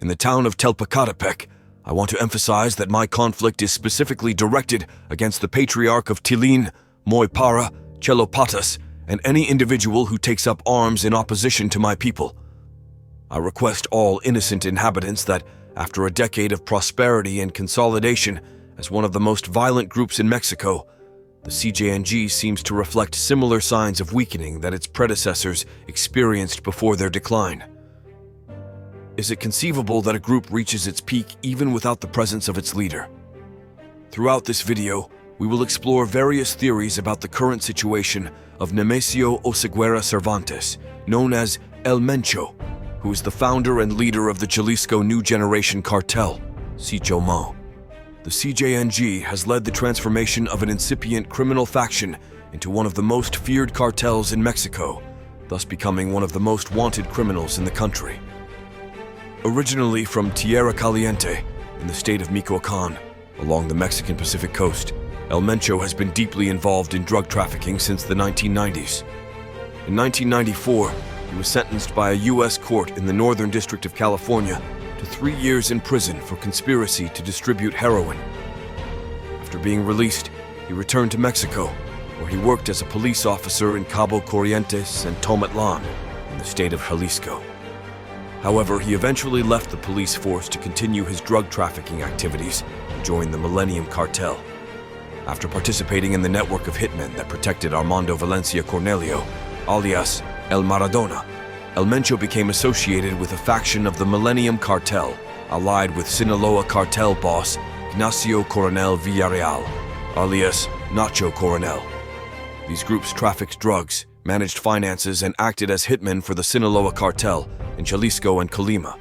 in the town of Telpacatepec, I want to emphasize that my conflict is specifically directed against the Patriarch of Tilin, Moypara, Chelopatas, and any individual who takes up arms in opposition to my people. I request all innocent inhabitants that, after a decade of prosperity and consolidation as one of the most violent groups in Mexico, the CJNG seems to reflect similar signs of weakening that its predecessors experienced before their decline. Is it conceivable that a group reaches its peak even without the presence of its leader? Throughout this video, we will explore various theories about the current situation of Nemesio Oseguera Cervantes, known as El Mencho, who is the founder and leader of the Jalisco New Generation Cartel, CJNG. The CJNG has led the transformation of an incipient criminal faction into one of the most feared cartels in Mexico, thus becoming one of the most wanted criminals in the country. Originally from Tierra Caliente in the state of Michoacán, along the Mexican Pacific coast, El Mencho has been deeply involved in drug trafficking since the 1990s. In 1994, he was sentenced by a U.S. court in the Northern District of California to 3 years in prison for conspiracy to distribute heroin. After being released, he returned to Mexico, where he worked as a police officer in Cabo Corrientes and Tomatlan in the state of Jalisco. However, he eventually left the police force to continue his drug trafficking activities and joined the Millennium Cartel. After participating in the network of hitmen that protected Armando Valencia Cornelio, alias El Maradona, El Mencho became associated with a faction of the Millennium Cartel, allied with Sinaloa Cartel boss Ignacio Coronel Villarreal, alias Nacho Coronel. These groups trafficked drugs, managed finances, and acted as hitmen for the Sinaloa Cartel in Jalisco and Colima.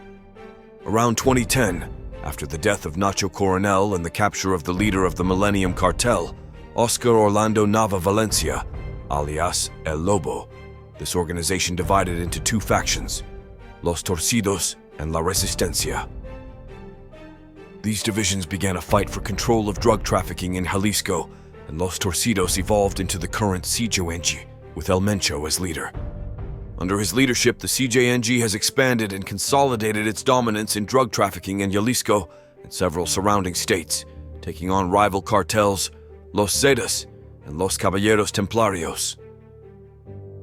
Around 2010, after the death of Nacho Coronel and the capture of the leader of the Millennium Cartel, Oscar Orlando Nava Valencia, alias El Lobo, this organization divided into two factions, Los Torcidos and La Resistencia. These divisions began a fight for control of drug trafficking in Jalisco, and Los Torcidos evolved into the current CJNG, with El Mencho as leader. Under his leadership, the CJNG has expanded and consolidated its dominance in drug trafficking in Jalisco and several surrounding states, taking on rival cartels Los Zetas and Los Caballeros Templarios.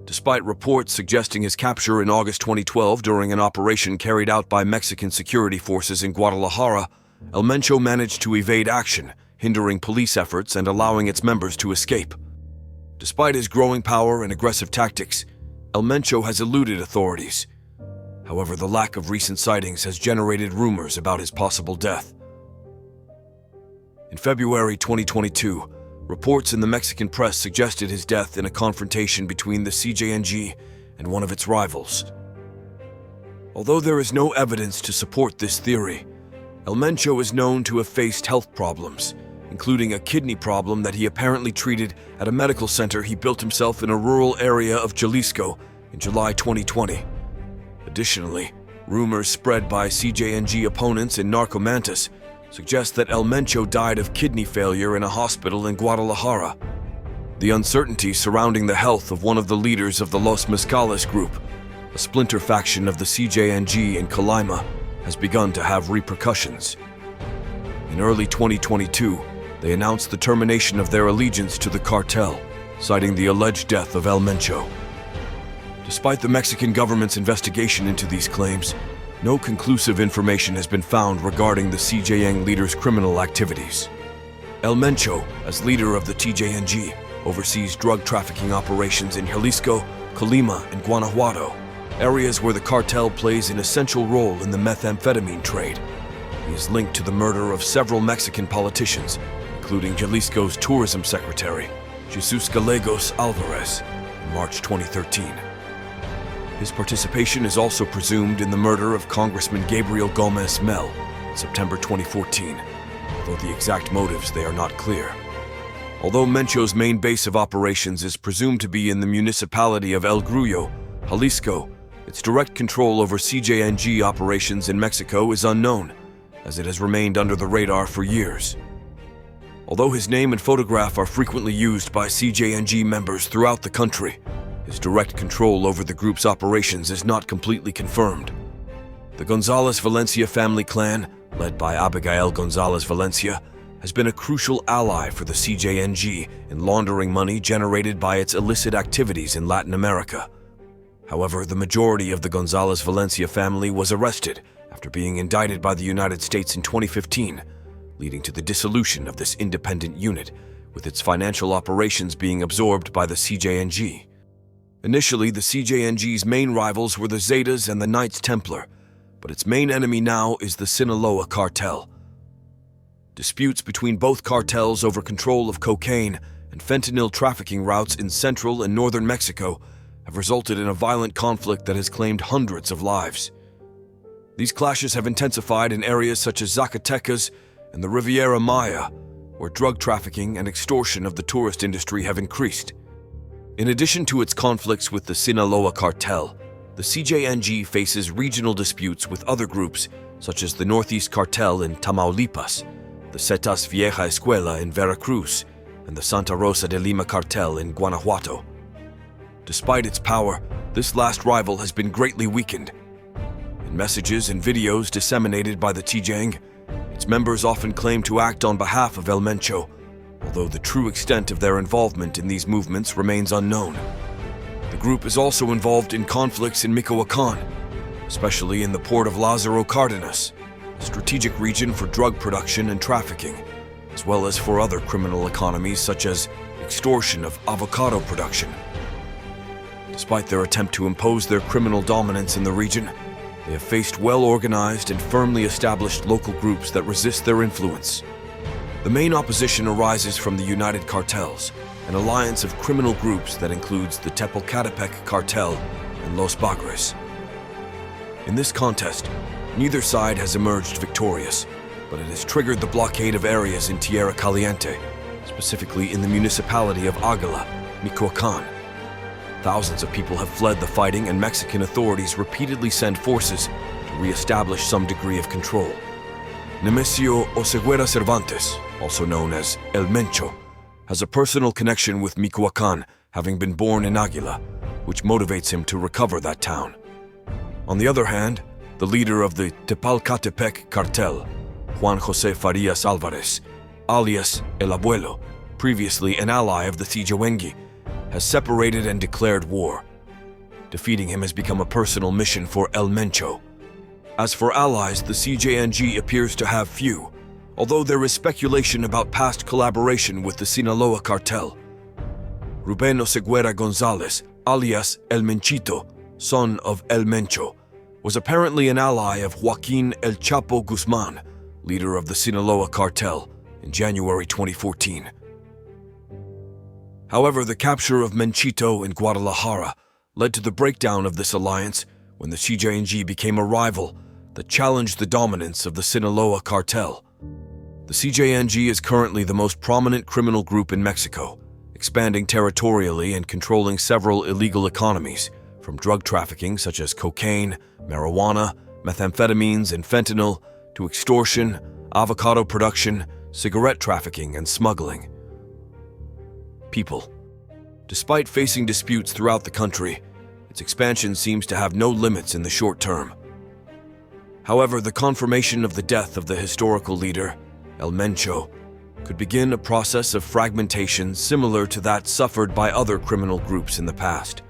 Despite reports suggesting his capture in August 2012 during an operation carried out by Mexican security forces in Guadalajara, El Mencho managed to evade action, hindering police efforts and allowing its members to escape. Despite his growing power and aggressive tactics, El Mencho has eluded authorities. However, the lack of recent sightings has generated rumors about his possible death. In February 2022, reports in the Mexican press suggested his death in a confrontation between the CJNG and one of its rivals. Although there is no evidence to support this theory, El Mencho is known to have faced health problems, including a kidney problem that he apparently treated at a medical center he built himself in a rural area of Jalisco in July 2020. Additionally, rumors spread by CJNG opponents in Narcomantas suggest that El Mencho died of kidney failure in a hospital in Guadalajara. The uncertainty surrounding the health of one of the leaders of the Los Mezcales group, a splinter faction of the CJNG in Colima, has begun to have repercussions. In early 2022, they announced the termination of their allegiance to the cartel, citing the alleged death of El Mencho. Despite the Mexican government's investigation into these claims, no conclusive information has been found regarding the CJNG leader's criminal activities. El Mencho, as leader of the TJNG, oversees drug trafficking operations in Jalisco, Colima, and Guanajuato, areas where the cartel plays an essential role in the methamphetamine trade. He is linked to the murder of several Mexican politicians, including Jalisco's tourism secretary, Jesus Gallegos Alvarez, in March 2013. His participation is also presumed in the murder of Congressman Gabriel Gomez Mel in September 2014, although the exact motives they are not clear. Although Mencho's main base of operations is presumed to be in the municipality of El Grullo, Jalisco, its direct control over CJNG operations in Mexico is unknown, as it has remained under the radar for years. Although his name and photograph are frequently used by CJNG members throughout the country, his direct control over the group's operations is not completely confirmed. The Gonzalez Valencia family clan, led by Abigail Gonzalez Valencia, has been a crucial ally for the CJNG in laundering money generated by its illicit activities in Latin America. However, the majority of the Gonzalez Valencia family was arrested after being indicted by the United States in 2015, leading to the dissolution of this independent unit, with its financial operations being absorbed by the CJNG. Initially, the CJNG's main rivals were the Zetas and the Knights Templar, but its main enemy now is the Sinaloa Cartel. Disputes between both cartels over control of cocaine and fentanyl trafficking routes in central and northern Mexico have resulted in a violent conflict that has claimed hundreds of lives. These clashes have intensified in areas such as Zacatecas and the Riviera Maya, where drug trafficking and extortion of the tourist industry have increased. In addition to its conflicts with the Sinaloa Cartel, the CJNG faces regional disputes with other groups such as the Northeast Cartel in Tamaulipas, the Zetas Vieja Escuela in Veracruz, and the Santa Rosa de Lima Cartel in Guanajuato. Despite its power, this last rival has been greatly weakened. In messages and videos disseminated by the CJNG, its members often claim to act on behalf of El Mencho, although the true extent of their involvement in these movements remains unknown. The group is also involved in conflicts in Michoacán, especially in the port of Lázaro Cárdenas, a strategic region for drug production and trafficking, as well as for other criminal economies such as extortion of avocado production. Despite their attempt to impose their criminal dominance in the region, they have faced well-organized and firmly established local groups that resist their influence. The main opposition arises from the United Cartels, an alliance of criminal groups that includes the Tepalcatepec Cartel and Los Bagres. In this contest, neither side has emerged victorious, but it has triggered the blockade of areas in Tierra Caliente, specifically in the municipality of Águila, Michoacán. Thousands of people have fled the fighting, and Mexican authorities repeatedly send forces to re-establish some degree of control. Nemesio Oseguera Cervantes, also known as El Mencho, has a personal connection with Michoacán, having been born in Águila, which motivates him to recover that town. On the other hand, the leader of the Tepalcatepec cartel, Juan José Farias Álvarez, alias El Abuelo, previously an ally of the CJNG, has separated and declared war. Defeating him has become a personal mission for El Mencho. As for allies, the CJNG appears to have few, although there is speculation about past collaboration with the Sinaloa Cartel. Rubén Oseguera González, alias El Menchito, son of El Mencho, was apparently an ally of Joaquín El Chapo Guzmán, leader of the Sinaloa Cartel, in January 2014. However, the capture of Menchito in Guadalajara led to the breakdown of this alliance when the CJNG became a rival that challenged the dominance of the Sinaloa Cartel. The CJNG is currently the most prominent criminal group in Mexico, expanding territorially and controlling several illegal economies, from drug trafficking such as cocaine, marijuana, methamphetamines, and fentanyl, to extortion, avocado production, cigarette trafficking, and smuggling. People. Despite facing disputes throughout the country, its expansion seems to have no limits in the short term. However, the confirmation of the death of the historical leader, El Mencho, could begin a process of fragmentation similar to that suffered by other criminal groups in the past.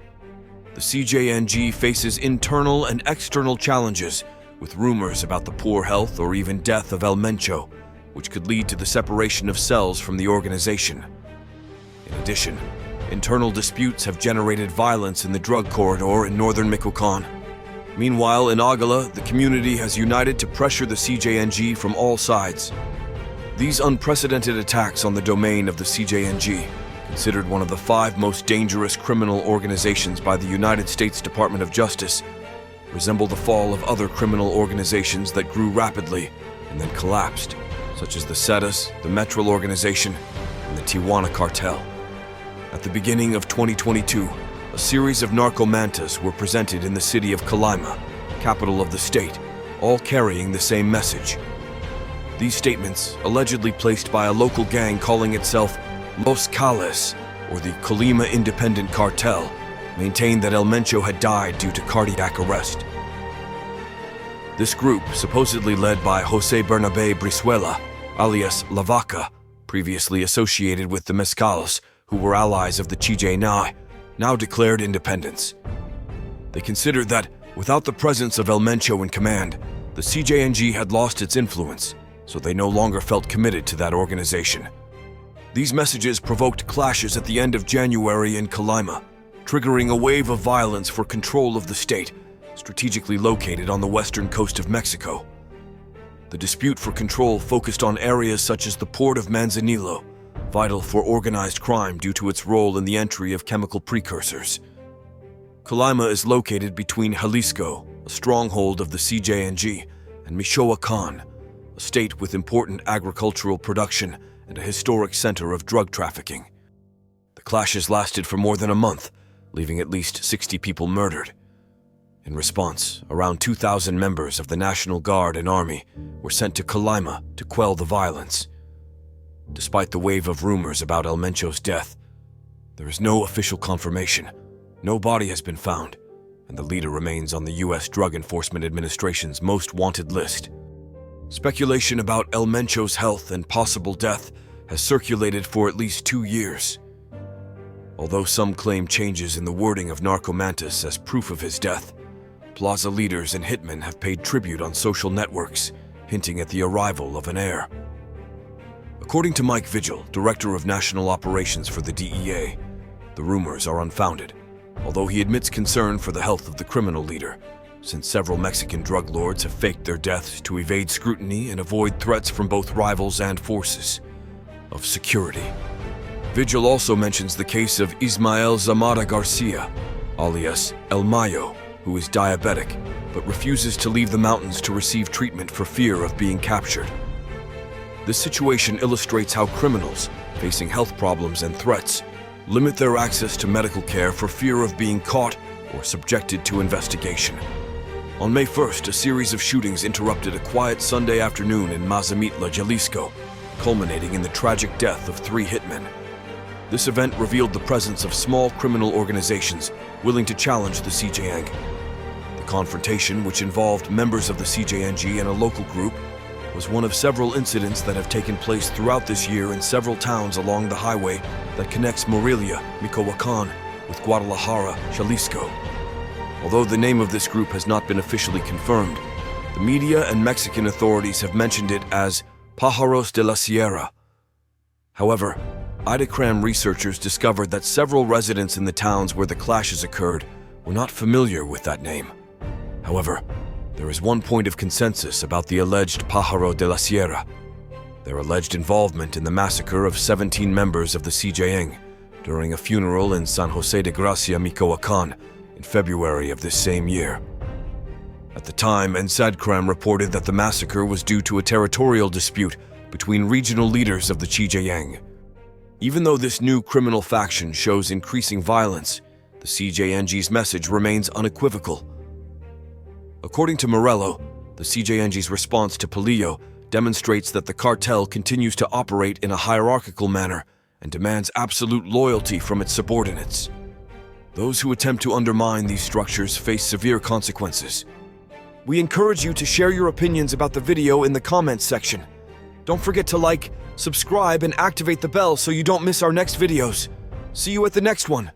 The CJNG faces internal and external challenges, with rumors about the poor health or even death of El Mencho, which could lead to the separation of cells from the organization. In addition, internal disputes have generated violence in the drug corridor in northern Michoacán. Meanwhile, in Águila, the community has united to pressure the CJNG from all sides. These unprecedented attacks on the domain of the CJNG, considered one of the 5 most dangerous criminal organizations by the United States Department of Justice, resemble the fall of other criminal organizations that grew rapidly and then collapsed, such as the Zetas, the Metro organization, and the Tijuana Cartel. At the beginning of 2022, a series of narcomantas were presented in the city of Colima, capital of the state, all carrying the same message. These statements, allegedly placed by a local gang calling itself Los Cales, or the Colima Independent Cartel, maintained that El Mencho had died due to cardiac arrest. This group, supposedly led by José Bernabé Brizuela, alias La Vaca, previously associated with the Mezcals, who were allies of the CJNG, now declared independence. They considered that, without the presence of El Mencho in command, the CJNG had lost its influence, so they no longer felt committed to that organization. These messages provoked clashes at the end of January in Colima, triggering a wave of violence for control of the state, strategically located on the western coast of Mexico. The dispute for control focused on areas such as the port of Manzanillo, vital for organized crime due to its role in the entry of chemical precursors. Colima is located between Jalisco, a stronghold of the CJNG, and Michoacán, a state with important agricultural production and a historic center of drug trafficking. The clashes lasted for more than a month, leaving at least 60 people murdered. In response, around 2,000 members of the National Guard and Army were sent to Colima to quell the violence. Despite the wave of rumors about El Mencho's death, there is no official confirmation. No body has been found, and the leader remains on the U.S. Drug Enforcement Administration's most wanted list. Speculation about El Mencho's health and possible death has circulated for at least 2 years. Although some claim changes in the wording of Narcomantis as proof of his death, Plaza leaders and hitmen have paid tribute on social networks, hinting at the arrival of an heir. According to Mike Vigil, Director of National Operations for the DEA, the rumors are unfounded, although he admits concern for the health of the criminal leader, since several Mexican drug lords have faked their deaths to evade scrutiny and avoid threats from both rivals and forces of security. Vigil also mentions the case of Ismael Zamora Garcia, alias El Mayo, who is diabetic, but refuses to leave the mountains to receive treatment for fear of being captured. This situation illustrates how criminals, facing health problems and threats, limit their access to medical care for fear of being caught or subjected to investigation. On May 1st, a series of shootings interrupted a quiet Sunday afternoon in Mazamitla, Jalisco, culminating in the tragic death of 3 hitmen. This event revealed the presence of small criminal organizations willing to challenge the CJNG. The confrontation, which involved members of the CJNG and a local group, was one of several incidents that have taken place throughout this year in several towns along the highway that connects Morelia, Michoacán, with Guadalajara, Jalisco. Although the name of this group has not been officially confirmed, the media and Mexican authorities have mentioned it as Pájaros de la Sierra. However, IDACRAM researchers discovered that several residents in the towns where the clashes occurred were not familiar with that name. However, there is one point of consensus about the alleged Pájaro de la Sierra: their alleged involvement in the massacre of 17 members of the CJNG during a funeral in San José de Gracia, Michoacán, in February of this same year. At the time, NSADCRAM reported that the massacre was due to a territorial dispute between regional leaders of the CJNG. Even though this new criminal faction shows increasing violence, the CJNG's message remains unequivocal. According to Morello, the CJNG's response to Palillo demonstrates that the cartel continues to operate in a hierarchical manner and demands absolute loyalty from its subordinates. Those who attempt to undermine these structures face severe consequences. We encourage you to share your opinions about the video in the comments section. Don't forget to like, subscribe, and activate the bell so you don't miss our next videos. See you at the next one.